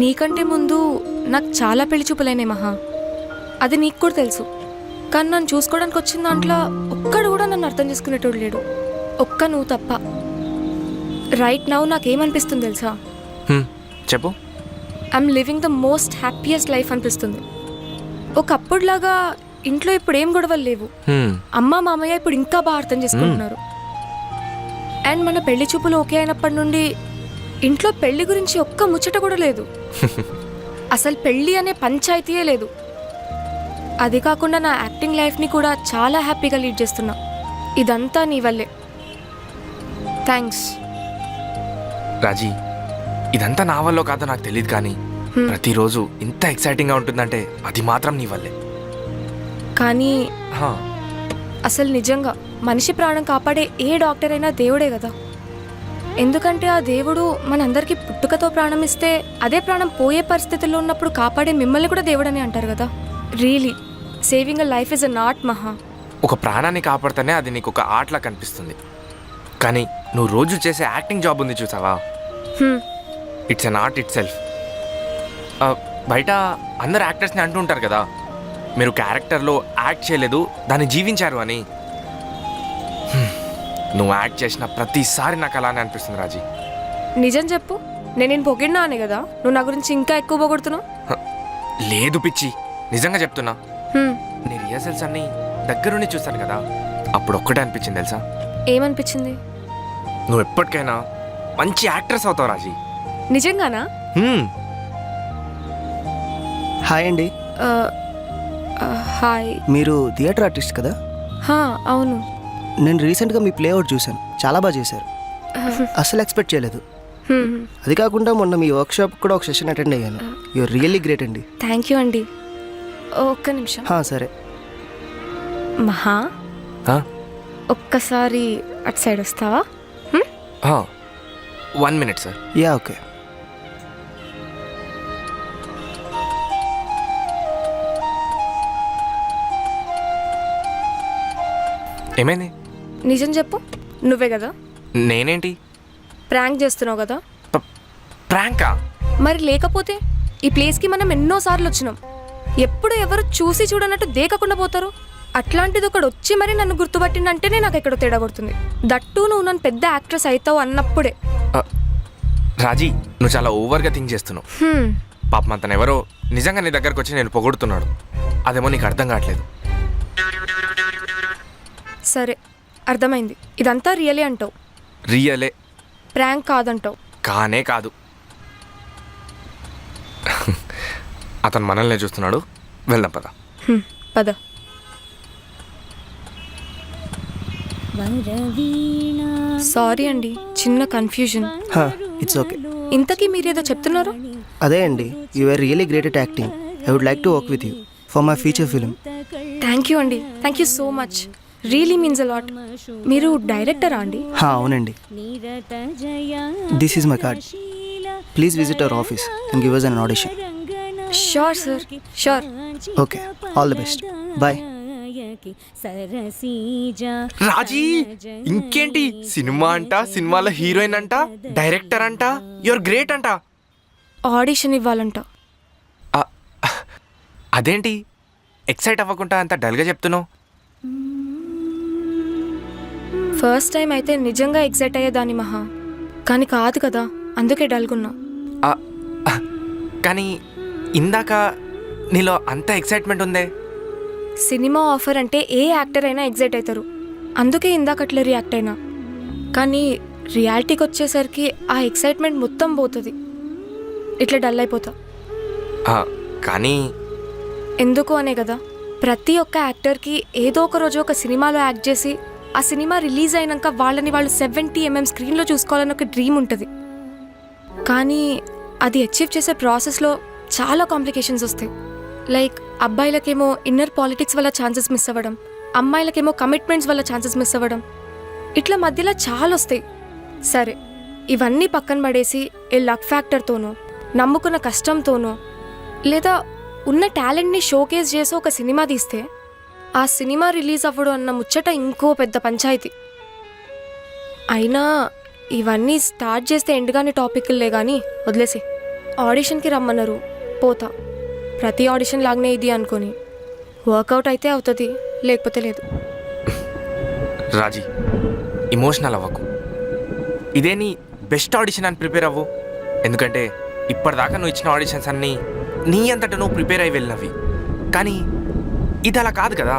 నీకంటే ముందు నాకు చాలా పెళ్లి చూపులైనాయి మహా. అది నీకు కూడా తెలుసు. కానీ నన్ను చూసుకోవడానికి వచ్చిన దాంట్లో ఒక్కడు కూడా నన్ను అర్థం చేసుకునేటోడు లేడు, ఒక్క నువ్వు తప్ప. రైట్ నౌ నాకేమనిపిస్తుంది తెలుసా? చెప్పు. I'm living the most happiest life అనిపిస్తుంది. ఒకప్పుడులాగా ఇంట్లో ఇప్పుడు ఏం గొడవలు లేవు. అమ్మ మామయ్య ఇప్పుడు ఇంకా బాగా అర్థం చేసుకుంటున్నారు. అండ్ మన పెళ్లి చూపులు ఓకే అయినప్పటి నుండి ఇంట్లో పెళ్లి గురించి ఒక్క ముచ్చట కూడా లేదు. అసలు పెళ్లి అనే పంచాయతీయే లేదు. అది కాకుండా నా యాక్టింగ్ లైఫ్ని కూడా చాలా హ్యాపీగా లీడ్ చేస్తున్నా. ఇదంతా నీ వల్లే. థ్యాంక్స్ రాజీ. ఇదంతా నా వల్ల కాదో నాకు తెలియదు, కానీ ప్రతిరోజు ఇంత ఎక్సైటింగ్గా ఉంటుందంటే అది మాత్రం నీ వల్లే. కానీ అసలు నిజంగా మనిషి ప్రాణం కాపాడే ఏ డాక్టర్ అయినా దేవుడే కదా. ఎందుకంటే ఆ దేవుడు మనందరికీ పుట్టుకతో ప్రాణం ఇస్తే అదే ప్రాణం పోయే పరిస్థితుల్లో ఉన్నప్పుడు కాపాడే మిమ్మల్ని కూడా దేవుడని అంటారు కదా. Really saving a life is an art మహా. ఒక ప్రాణాన్ని కాపాడితేనే అది నీకు ఒక ఆర్ట్లా కనిపిస్తుంది. కానీ నువ్వు రోజు చేసే యాక్టింగ్ జాబ్ ఉంది చూసావా, it's an art it self. బయట అందరు యాక్టర్స్ని అంటూ ఉంటారు కదా, మీరు క్యారెక్టర్లో యాక్ట్ చేయలేదు, దాన్ని జీవించారు అని. నువ్వు యాక్ట్ చేసిన ప్రతిసారి నాకు అలానే అనిపిస్తుంది రాజీ. నిజం చెప్పు, నేను పొగిడినా అనే కదా నువ్వు నా గురించి ఇంకా ఎక్కువ పొగుడుతున్నావు? లేదు పిచ్చి, నిజంగా చెప్తున్నా. నీ రిహర్సల్స్ అన్ని దగ్గరుండి చూస్తాను కదా, అప్పుడు ఒక్కటే అనిపించింది తెలుసా? ఏమనిపించింది? నువ్వు ఎప్పటికైనా మంచి యాక్ట్రెస్ అవుతావు రాజీ. నిజంగానా? హాయ్ అండి. హాయ్. మీరు థియేటర్ ఆర్టిస్ట్ కదా? అవును. నేను రీసెంట్గా మీ ప్లే అవుట్ చూశాను, చాలా బాగా చేశారు. అసలు ఎక్స్పెక్ట్ చేయలేదు. అది కాకుండా మొన్న మీ వర్క్షాప్ కూడా ఒక సెషన్ అటెండ్ అయ్యాను. యూఆర్ రియల్లీ గ్రేట్ అండి. థ్యాంక్ యూ అండి. ఒక్క నిమిషం. సరే మహా, ఒక్కసారి అటు సైడ్ వస్తావా? 1 minute సార్. Yeah okay. ఏమైంది? నిజం చెప్పు, నువ్వే కదా? నేనేంటి ప్రాంక్ చేస్తున్నావు కదా? ప్రాంకా? మరి లేకపోతే ఈ ప్లేస్కి మనం ఎన్నోసార్లు వచ్చినాం, ఎప్పుడు ఎవరు చూసి చూడనట్టు దేకకుండా పోతారు. అట్లాంటిది ఒకడు వచ్చి మరి నన్ను గుర్తుపట్టిందంటేనే నాకు ఎక్కడో తేడా కొడుతుంది. దట్టు నువ్వు నన్ను పెద్ద యాక్ట్రెస్ అవుతావు అన్నప్పుడే. రాజీ, నువ్వు చాలా ఓవర్గా థింక్ చేస్తున్నావు. పాపం అతను ఎవరో నిజంగా నీ దగ్గరకు వచ్చి నేను పొగుడుతున్నాడు, అదేమో నీకు అర్థం కావట్లేదు. సరే అర్థమైంది, ఇదంతా రియలే అంటావు. రియలే, ప్రాంక్ కాదంటావు. కానే కాదు. అతను మనల్ని చూస్తున్నాడు, వెళ్దాం పద. పద. సారీ అండి, చిన్న కన్ఫ్యూజన్. It's okay. ఇంతకీ మీరేదో చెప్తున్నారు? అదే అండి, you are really great at acting. I would like to work with you for my future film. Thank you అండి, thank you so much. Really means a lot. మీరు డైరెక్టరా అండి? అవునండి. This is my card. Please visit our office and give us an audition. Sure sir, sure. Okay, all the best. Bye. Raji, ఇంకేంటి cinema అంట, సినిమాలో heroine అంట, director అంట, your great అంట. ఆడిషన్ ఇవ్వాలంట. అదేంటి ఎక్సైట్ అవ్వకుండా అంత డల్గా చెప్తున్నావు? ఫస్ట్ టైం అయితే నిజంగా ఎక్సైట్ అయ్యేదాన్ని మహా, కానీ కాదు కదా, అందుకే డల్గున్నా. కానీ ఇందాక నీలో అంత ఎక్సైట్మెంట్ ఉందే. సినిమా ఆఫర్ అంటే ఏ యాక్టర్ అయినా ఎగ్జైట్ అవుతారు, అందుకే ఇందాకట్లే రియాక్ట్ అయినా. కానీ రియాలిటీకి వచ్చేసరికి ఆ ఎక్సైట్మెంట్ మొత్తం పోతుంది, ఇట్లా డల్ అయిపోతా. కానీ ఎందుకు అనే కదా, ప్రతి ఒక్క యాక్టర్కి ఏదో ఒక రోజు ఒక సినిమాలో యాక్ట్ చేసి ఆ సినిమా రిలీజ్ అయినాక వాళ్ళని వాళ్ళు 70 mm స్క్రీన్లో చూసుకోవాలని ఒక డ్రీమ్ ఉంటుంది. కానీ అది అచీవ్ చేసే ప్రాసెస్లో చాలా కాంప్లికేషన్స్ వస్తాయి. లైక్ అబ్బాయిలకేమో ఇన్నర్ పాలిటిక్స్ వల్ల ఛాన్సెస్ మిస్ అవ్వడం, అమ్మాయిలకేమో కమిట్మెంట్స్ వల్ల ఛాన్సెస్ మిస్ అవ్వడం, ఇట్లా మధ్యలో చాలా వస్తాయి. సరే, ఇవన్నీ పక్కన పడేసి ఏ లక్ ఫ్యాక్టర్తోనో, నమ్ముకున్న కష్టంతోనో, లేదా ఉన్న టాలెంట్ని షోకేస్ చేసి ఒక సినిమా తీస్తే ఆ సినిమా రిలీజ్ అవ్వడం అన్న ముచ్చట ఇంకో పెద్ద పంచాయతీ. అయినా ఇవన్నీ స్టార్ట్ చేస్తే ఎండ్గానే టాపిక్లే కానీ వదిలేసి. ఆడిషన్కి రమ్మన్నారు, పోతా. ప్రతి ఆడిషన్ లాగానే ఇది అనుకొని వర్కౌట్ అయితే అవుతుంది, లేకపోతే లేదు. రాజీ, ఇమోషనల్ అవ్వకు. ఇదే నీ బెస్ట్ ఆడిషన్ అని ప్రిపేర్ అవ్వు. ఎందుకంటే ఇప్పటిదాకా నువ్వు ఇచ్చిన ఆడిషన్స్ అన్నీ నీ అంతటా నువ్వు ప్రిపేర్ అయి వెళ్ళినవి. కానీ ఇది అలా కాదు కదా.